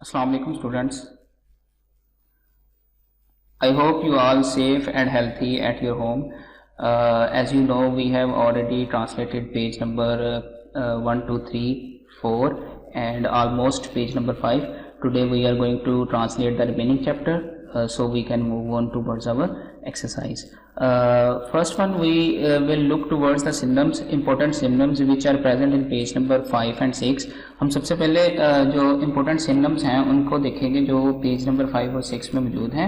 Assalamu alaikum students. I hope you all safe and healthy at your home. As you know, we have already translated page number 1, 2, 3, 4 and almost page number 5. Today we are going to translate the remaining chapter so we can move on towards our exercise. First one, we will look towards the synonyms, important synonyms which are present in page number 5 and 6. हम सबसे पहले जो important synonyms हैं उनको देखेंगे जो page number 5 और 6 में मौजूद हैं.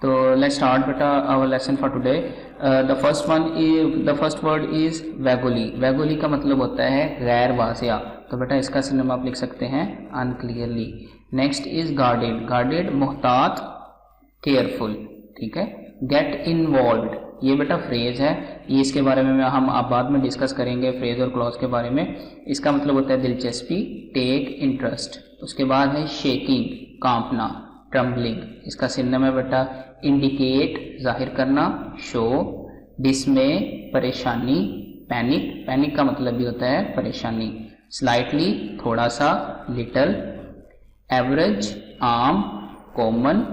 तो let's start बेटा our lesson for today. The first word is vaguely. Vaguely का मतलब होता है गैर वाज़िया. तो बेटा इसका सिनोनिम आप लिख सकते हैं unclearly. Next is guarded. Guarded मुहतात, केयरफुल. ठीक है. गेट इन्वॉल्व, ये बेटा फ्रेज है, ये इसके बारे में हम आप बाद में डिस्कस करेंगे फ्रेज और क्लॉज के बारे में. इसका मतलब होता है दिलचस्पी, टेक इंटरेस्ट. उसके बाद है शेकिंग, कांपना, ट्रम्बलिंग. इसका सिनोनिम है बेटा इंडिकेट, जाहिर करना, शो. डिसमे, परेशानी, पैनिक. पैनिक का मतलब भी होता है परेशानी. स्लाइटली, थोड़ा सा, लिटल. एवरेज, आम, कॉमन.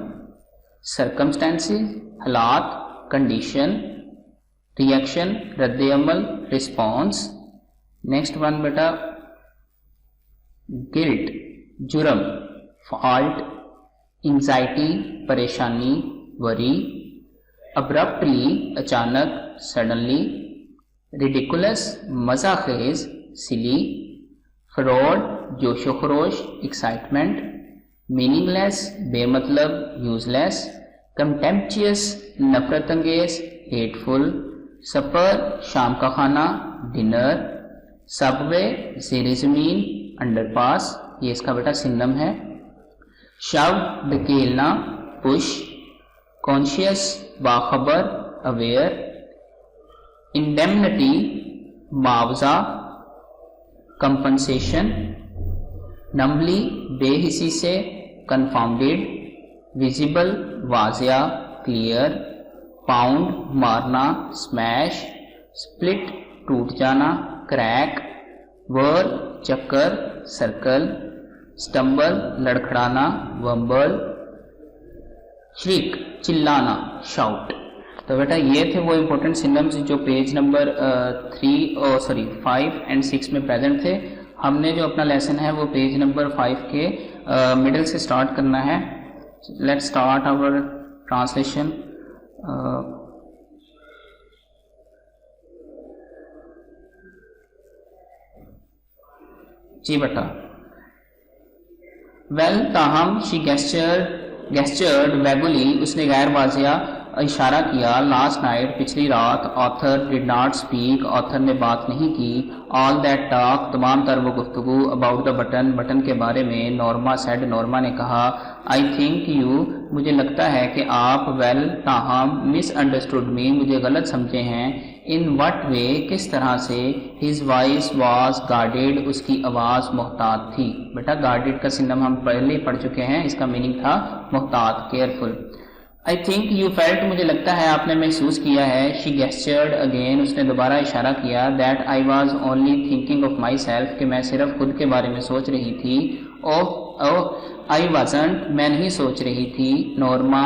सर्कमस्टेंसेस, हालात, कंडीशन. रिएक्शन, रद्द-ए-अमल, रिस्पॉन्स. नेक्स्ट वन बेटा गिल्ट, जुर्म, फॉल्ट. एंजाइटी, परेशानी, वरी. अब्रप्टली, अचानक, सडनली. रिडिकुलस, मजाखेज, सिली. फ्रॉड, जोशो खरोश, एक्साइटमेंट. मीनिंगलेस, बेमतलब, यूजलेस. कंटेम्पचुअस, नफरत अंगेज, हेटफुल. सपर, शाम का खाना, डिनर. सबवे, ज़ेरे ज़मीन, अंडरपास. ये इसका बेटा सिनोनिम है. शव, धकेलना, पुश. कॉन्शियस, बाखबर, अवेयर. इंडेमनिटी, मुआवजा, कंपनसेशन. नम्बली, बेहिसी से, कंफाउंडेड. विजिबल, वाजिया, क्लियर. पाउंड, मारना, स्मैश. स्प्लिट, टूट जाना, क्रैक. वर्ल, चक्कर, सर्कल. स्टम्बल, लड़खड़ाना, वंबल. श्रीक, चिल्लाना, शाउट. तो बेटा ये थे वो इम्पोर्टेंट सिनोनिम्स जो पेज नंबर 5 एंड 6 में प्रेजेंट थे. हमने जो अपना लेसन है वो पेज नंबर 5 के मिडिल से स्टार्ट करना है. Let's start our translation. जी बेटा. वेल, ताहम, शी गेस्चर्ड वैगुली, उसने गैर वाजिया इशारा किया. लास्ट नाइट, पिछली रात. Author did not speak, author ने बात नहीं की. ऑल दैट टॉक, तमाम तर वो गुफ्तगू. अबाउट द बटन, बटन के बारे में. नॉर्मा सेड, नॉर्मा ने कहा. आई थिंक यू, मुझे लगता है कि आप. वेल, ताहम, मिसअंडरस्टूड मी, मुझे गलत समझे हैं. इन वट वे, किस तरह से. हिज वॉइस वॉज गार्डेड, उसकी आवाज़ मोहतात थी. बेटा गार्डेड का सिनोनिम हम पहले ही पढ़ चुके हैं. इसका मीनिंग था मोहतात, careful. I think you felt, मुझे लगता है आपने महसूस किया है. शी गेस्चर्ड अगेन, उसने दोबारा इशारा किया. That I was only thinking of my self, कि मैं सिर्फ खुद के बारे में सोच रही थी. ओह आई वाजंट, मैं नहीं सोच रही थी. नॉर्मा,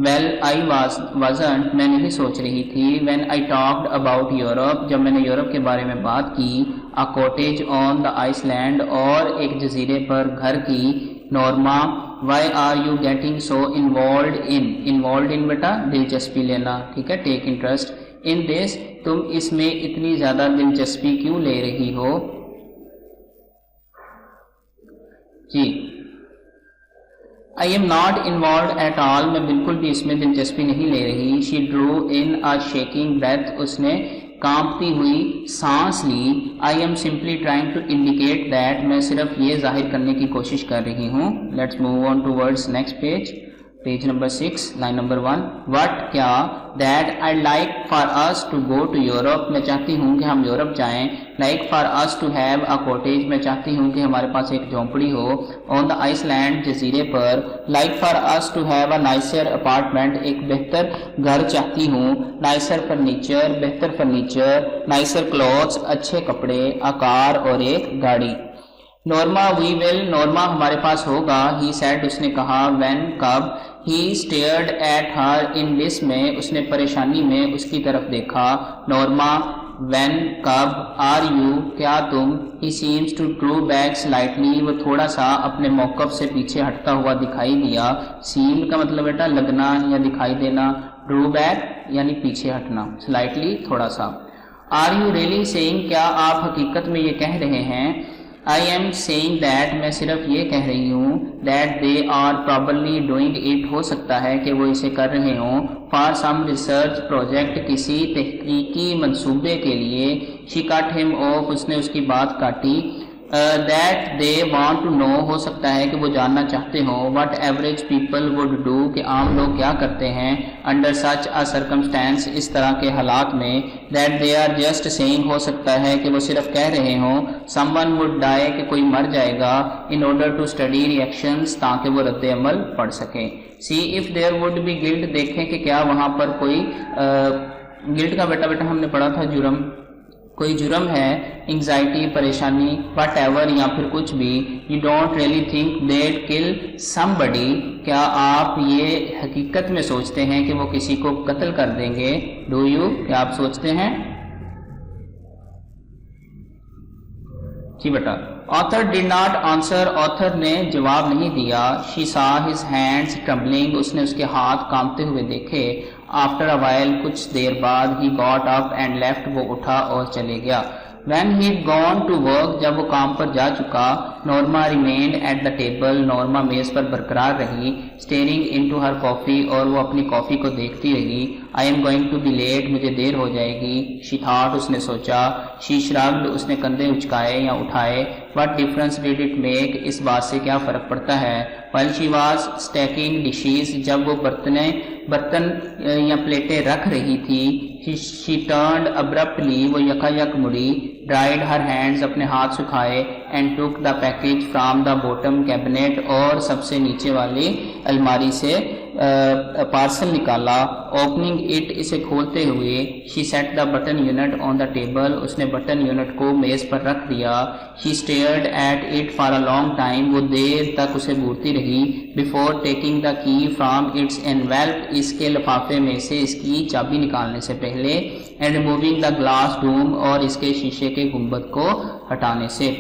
वेल आई वाजंट, मैं नहीं सोच रही थी. When I talked about Europe, जब मैंने यूरोप के बारे में बात की. A cottage on the island, और एक जजीरे पर घर की. Norma, why are you getting so involve in बेटा दिलचस्पी लेना. ठीक है. Take interest. इन दिस, तुम इसमें इतनी ज्यादा दिलचस्पी क्यों ले रही हो. जी. I am not involve at all, मैं बिल्कुल भी इसमें दिलचस्पी नहीं ले रही. She drew in a shaking breath, उसने कांपती हुई सांस ली. I am simply trying to indicate that, मैं सिर्फ ये जाहिर करने की कोशिश कर रही हूँ. Let's move on towards next page. Page number 6, line number 1. What, क्या. That I like for us to go to Europe, मैं चाहती हूँ कि हम यूरोप जाएं. Like for us to have a cottage, मैं चाहती हूँ कि हमारे पास एक झोंपड़ी हो. ऑन द आइसलैंड, जजीरे पर. Like for us to have a nicer apartment, एक बेहतर घर चाहती हूँ. नाइसर फर्नीचर, बेहतर फर्नीचर. नाइसर क्लॉथ्स, अच्छे कपड़े. अ कार, और एक गाड़ी. नॉर्मा वी विल, नॉर्मा हमारे पास होगा। ही सेड, उसने कहा। व्हेन, कब। ही स्टेयर्ड एट हर इन डिसमे, उसने परेशानी में उसकी तरफ देखा। नॉर्मा व्हेन, कब। आर यू, क्या तुम। He seems to drew back slightly, वो थोड़ा सा अपने मौकफ से पीछे हटता हुआ दिखाई दिया। सीम का मतलब बेटा लगना या दिखाई देना, ड्रू बैक यानी पीछे हटना, स्लाइटली थोड़ा सा। आर यू रियली सेइंग, क्या आप हकीकत में ये कह रहे हैं। आई एम सेइंग दैट, मैं सिर्फ ये कह रही हूँ। That they are probably doing it, हो सकता है कि वो इसे कर रहे हों। फॉर सम रिसर्च प्रोजेक्ट, किसी तहकीकी मंसूबे के लिए। शी कट हिम ऑफ, उसने उसकी बात काटी। That they want to know, हो सकता है कि वो जानना चाहते हों। What average people would do, कि आम लोग क्या करते हैं। अंडर सच अ सर्कमस्टेंस, इस तरह के हालात में। That they are just saying, हो सकता है कि वो सिर्फ कह रहे हों। समवन वुड डाई, कि कोई मर जाएगा। In order to study reactions, ताकि वो रद्द अमल पढ़ सकें। See if there would be guilt, देखें कि क्या वहाँ पर कोई गिल्ट का बेटा हमने पढ़ा था जुर्म, कोई जुर्म है। एंग्जाइटी, परेशानी, वट एवर या फिर कुछ भी। You don't really think that kill somebody, क्या आप ये हकीकत में सोचते हैं कि वो किसी को कत्ल कर देंगे। डू यू, क्या आप सोचते हैं। जी बेटा। Author did not answer, author ने जवाब नहीं दिया। शी सा हिज हैंड्स ट्रम्बलिंग, उसने उसके हाथ कांपते हुए देखे। आफ्टर अ वाइल, कुछ देर बाद। He got up and left, वो उठा और चले गया। When he had gone to work, जब वो काम पर जा चुका। Norma remained at the table, Norma मेज पर बरकरार रही। Staring into her coffee, और वो अपनी कॉफी को देखती रही। I am going to be late, मुझे देर हो जाएगी। She thought, उसने सोचा। She shrugged, उसने कंधे उचकाए या उठाए। What difference did it make, इस बात से क्या फर्क पड़ता है। While she was stacking dishes, जब वो बर्तन या प्लेटें रख रही थी। She turned abruptly, वो यकायक मुड़ी। Dried her hands, अपने हाथ सुखाए। And took the package from the bottom cabinet, और सबसे नीचे वाली अलमारी से पार्सल निकाला। ओपनिंग इट, इसे खोलते हुए। She set the button unit on the table, उसने बटन यूनिट को मेज पर रख दिया। She stared at it for a long time, वो देर तक उसे घूरती रही। Before taking the key from its envelope, इसके लिफाफे में से इसकी चाबी निकालने से पहले। And removing the glass dome, और इसके शीशे के गुंबद को हटाने से।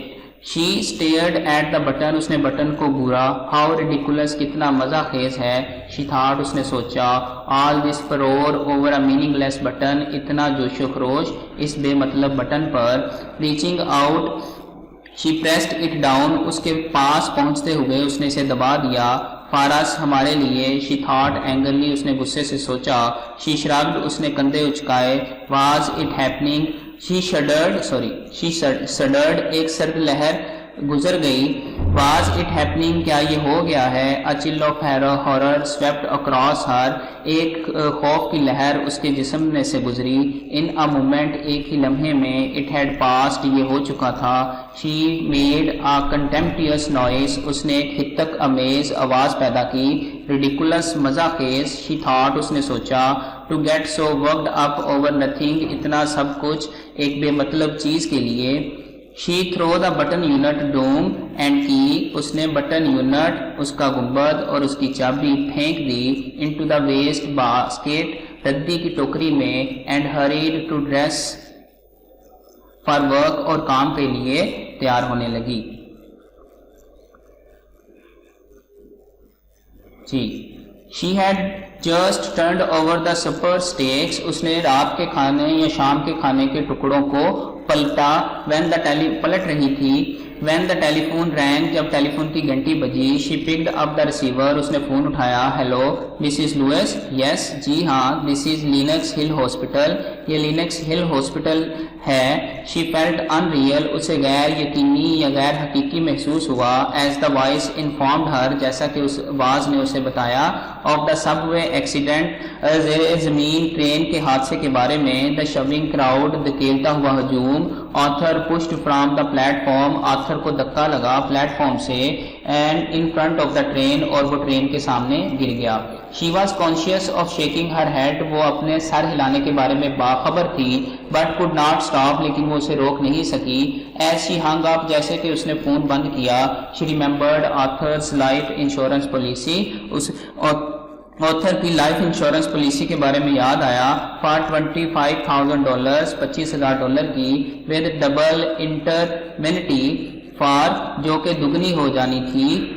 She stared at the button, उसने बटन को घूरा। हाउ रिडिकुलस, कितना मजा खेज है। शी थॉट, उसने सोचा। All this furore over a meaningless button, इतना जोशो खरोश इस बेमतलब बटन पर। Reaching out, she pressed it down, उसके पास पहुंचते हुए उसने इसे दबा दिया। फारस, हमारे लिए। शी थॉट एंगरली, उसने गुस्से से सोचा। शी श्रग्ड, उसने कंधे उचकाए। वाज इट हैपनिंग, शी सडर्ड, एक सर्द लहर गुजर गई। वाज इट हैपनिंग, क्या ये हो गया है। A chill of horror swept across her, एक खौफ की लहर उसके जिस्म में से गुजरी। इन अ मोमेंट, एक ही लम्हे में। इट हैड पास्ट, ये हो चुका था। शी मेड अ कंटेम्प्टियस नॉइस, उसने एक हितक अमेज आवाज पैदा की। रिडिकुलस, मजाखेज। शी थॉट, उसने सोचा। To get so worked up over nothing, इतना सब कुछ एक बेमतलब चीज के लिए। She throw the button unit dome and key, उसने बटन यूनिट, उसका गुंबद और उसकी चाबी फेंक दी। इनटू द वेस्ट बास्केट, रद्दी की टोकरी में। And hurried to dress for work, और काम के लिए तैयार होने लगी। जी। She had just turned over the supper steaks, उसने रात के खाने या शाम के खाने के टुकड़ों को पलटा। पलट रही थी। When the telephone rang, जब टेलीफोन की घंटी बजी। She picked up the receiver, उसने फोन उठाया। Hello, this is Lewis. Yes, जी हाँ। This is Lenox Hill hospital, ये लिनक्स हिल हॉस्पिटल है। She felt unreal, उसे गैर यकीनी या गैर हकीकी महसूस हुआ। As the voice informed her, जैसा कि उस आवाज ने उसे बताया। Of the subway accident, ज़ेरे ज़मीन ट्रेन के हादसे के बारे में। The shoving crowd, धकेलता हुआ हजूम। Author pushed from the platform, author को धक्का लगा प्लेटफॉर्म से। And in front of the train, और वो ट्रेन के सामने गिर गया। She was conscious of shaking her head, वो अपने सर हिलाने के बारे में बाखबर थी, बट कुड नॉट स्टॉप, लेकिन वो उसे रोक नहीं सकी। एज शी हंग अप, जैसे कि उसने फोन बंद किया, she remembered authors life insurance policy, उस ऑथर की लाइफ इंश्योरेंस पॉलिसी के बारे में याद आया। फॉर $25,000, $25,000 की, विद डबल इंटरमिनिटी, फॉर जो कि दुगनी हो जानी थी,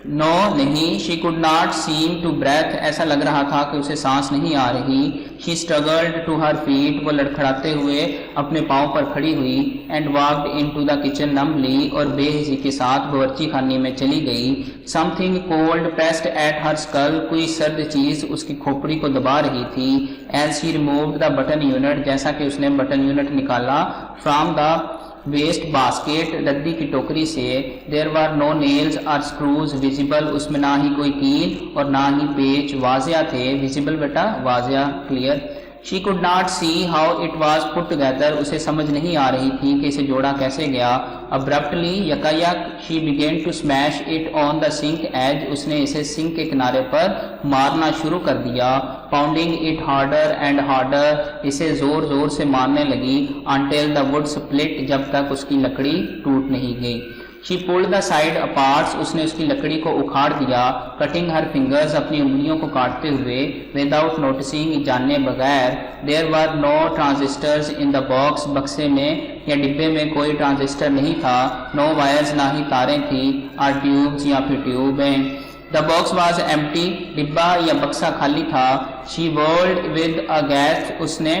नो नहीं, she could not seem to breathe, ऐसा लग रहा था कि उसे सांस नहीं आ रही। She struggled to her feet, वो लड़खड़ाते हुए अपने पांव पर खड़ी हुई। And walked into the kitchen numbly, और बेहिसी के साथ बावर्ची खाने में चली गई। Something cold pressed at her skull, कोई सर्द चीज उसकी खोपड़ी को दबा रही थी। As she removed the button unit, जैसा कि उसने बटन यूनिट निकाला, फ्रॉम द वेस्ट बास्केट, रद्दी की टोकरी से। देयर वर नो नेल्स और स्क्रूज विजिबल, उसमें ना ही कोई कील और ना ही पेच वाजिया थे। विजिबल बेटा वाजिया, clear. She could not see how it was put together, उसे समझ नहीं आ रही थी कि इसे जोड़ा कैसे गया। अब्रप्टली, यकायक, she began to smash it on the sink edge, उसने इसे सिंक के किनारे पर मारना शुरू कर दिया। Pounding it harder and harder, इसे जोर जोर से मारने लगी। अनटिल द वुड स्प्लिट, जब तक उसकी लकड़ी टूट नहीं गई। She pulled the side apart, उसने उसकी लकड़ी को उखाड़ दिया। कटिंग हर फिंगर्स, अपनी उंगलियों को काटते हुए। विदाउट नोटिसिंग, जाने बगैर। There were no transistors in the box, बक्से में या डिब्बे में कोई ट्रांजिस्टर नहीं था। नो वायर्स, ना ही तारें थी। और ट्यूब्स, या फिर ट्यूबें। द बॉक्स वॉज एम्प्टी, डिब्बा या बक्सा खाली था। She world with a gas, उसने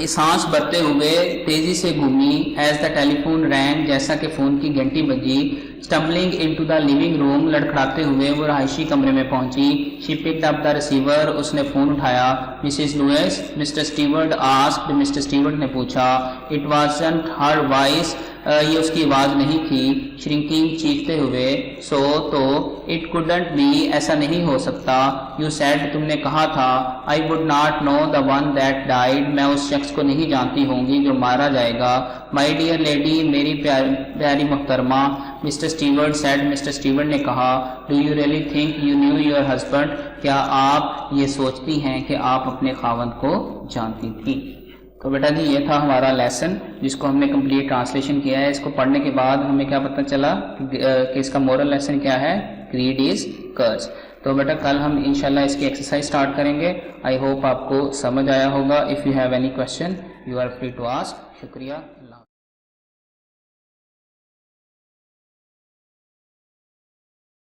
सांस भरते हुए तेजी से घूमी। एज द टेलीफोन रैंग, जैसा कि फोन की घंटी बजी। Stumbling into the living room, लड़खड़ाते हुए वो रहायशी कमरे में पहुंची। She picked up the receiver, उसने फोन उठाया। Mrs Lewis, Mr Stewart asked, Mr Stewart ने पूछा। इट वाज़न्ट हर वॉइस, ये उसकी आवाज नहीं थी। श्रिंकिंग, चीखते हुए। सो तो, इट कुडंट बी, ऐसा नहीं हो सकता। यू सेड, तुमने कहा था। I would not know the one that died, मैं उस शख्स को नहीं जानती होंगी जो मारा जाएगा। माई डियर लेडी, मेरी प्यारी मुहतरमा। Mr Stewart said, Mr Stewart ने कहा। Do you really think you knew your husband, क्या आप ये सोचती हैं कि आप अपने खावंद को जानती थी? तो बेटा जी, ये था हमारा लेसन जिसको हमने कंप्लीट ट्रांसलेशन किया है। इसको पढ़ने के बाद हमें क्या पता चला कि इसका मोरल लेसन क्या है? ग्रीड इज कर्स। तो बेटा कल हम इंशाल्लाह इसकी एक्सरसाइज स्टार्ट करेंगे। आई होप आपको समझ आया होगा। If you have any question you are free to ask. शुक्रिया।